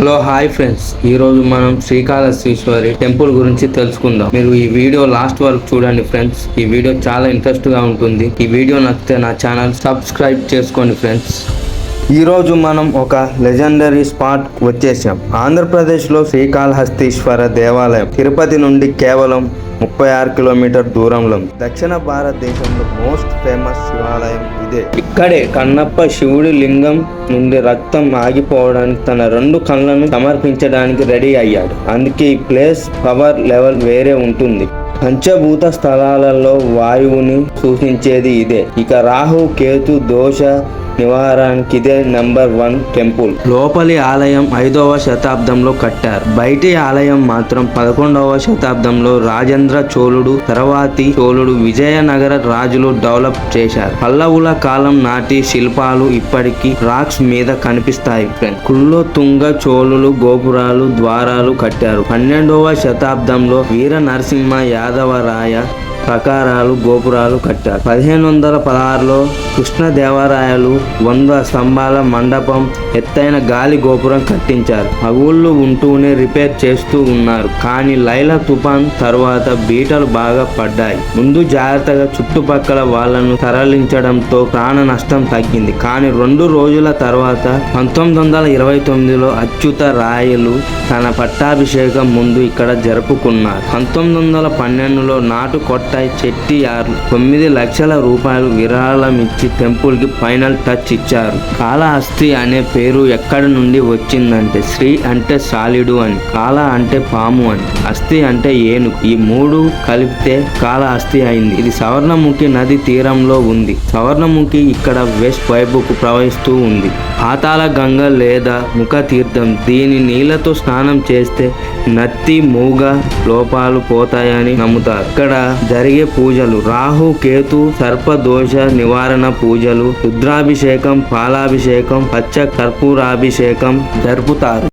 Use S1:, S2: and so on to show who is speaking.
S1: Hello hi friends, ఈ రోజు మనం శ్రీకాళహస్తీశ్వరి టెంపుల్ గురించి తెలుసుకుందాం. మీరు ఈ వీడియో లాస్ట్ వరకు చూడండి ఫ్రెండ్స్. ఈ వీడియో చాలా ఇంట్రెస్ట్ గా ఉంటుంది. ఈ వీడియో నచ్చితే నా ఛానల్ సబ్స్క్రైబ్ చేసుకోండి ఫ్రెండ్స్. ఈ రోజు మనం ఒక లెజెండరీ స్పాట్ వచ్చేసాం. ఆంధ్రప్రదేశ్లో శ్రీకాళహస్తీశ్వర దేవాలయం తిరుపతి నుండి కేవలం 36 కిలోమీటర్ దూరంలో. దక్షిణ భారతదేశంలో మోస్ట్ ఫేమస్ శివాలయం ఇదే. ఇక్కడే కన్నప్ప శివుడి లింగం నుండి రక్తం ఆగిపోవడానికి తన 2 కళ్ళను సమర్పించడానికి రెడీ అయ్యాడు. అందుకే ఈ ప్లేస్ పవర్ లెవెల్ వేరే ఉంటుంది. పంచభూత స్థలాలలో వాయువుని సూచించేది ఇదే. ఇక రాహు కేతు దోష నివారణకి ఇదే నెంబర్ 1 టెంపుల్. లోపలి ఆలయం 5వ శతాబ్దంలో కట్టారు. బయటి ఆలయం మాత్రం 11వ శతాబ్దంలో రాజేంద్ర చోళుడు తర్వాతి చోళుడు విజయనగర రాజులు డెవలప్ చేశారు. పల్లవుల కాలం నాటి శిల్పాలు ఇప్పటికీ రాక్స్ మీద కనిపిస్తాయి ఫ్రెండ్స్. కులోతుంగ చోళులు గోపురాలు ద్వారాలు కట్టారు. 12వ శతాబ్దంలో వీర నరసింహ యాదవరాయ ప్రకారాలు గోపురాలు కట్టారు. 1516లో కృష్ణదేవరాయలు 100 స్తంభాల మండపం ఎత్తైన గాలి గోపురం కట్టించారు. పగుళ్ళు ఉంటూనే రిపేర్ చేస్తూ ఉన్నారు. కానీ లైలా తుఫాన్ తర్వాత బీటలు బాగా పడ్డాయి. ముందు జాగ్రత్తగా చుట్టుపక్కల వాళ్లను తరలించడంతో ప్రాణ నష్టం తగ్గింది. కానీ 2 రోజుల తర్వాత 1929లో అచ్యుత రాయలు తన పట్టాభిషేకం ముందు ఇక్కడ జరుపుకున్నారు. 1912లో నాటు కొట్ట చెట్టియార్లు 9 లక్షల రూపాయలు విరాళం ఇచ్చి టెంపుల్ కి ఫైనల్ టచ్ ఇచ్చారు. కాళహస్తి అనే పేరు ఎక్కడి నుండి వచ్చిందంటే శ్రీ అంటే సాలిడు అని, కాళ అంటే పాము అని, హస్తి అంటే ఏనుగు. ఈ 3 కలిపితే కాళహస్తి అయింది. ఇది సవర్ణముఖి నది తీరంలో ఉంది. సవర్ణముఖి ఇక్కడ వెస్ట్ వైపుకు ప్రవహిస్తూ ఉంది. పాతాళ గంగ లేదా ముఖ తీర్థం. దీని నీళ్లతో స్నానం చేస్తే నత్తి మూగ లోపాలు పోతాయని నమ్ముతారు. ఇక్కడ జరిగే పూజలు రాహు కేతు సర్పదోష నివారణ పూజలు, రుద్రాభిషేకం, పాలాభిషేకం, పచ్చ కర్పూరాభిషేకం జరుపుతారు.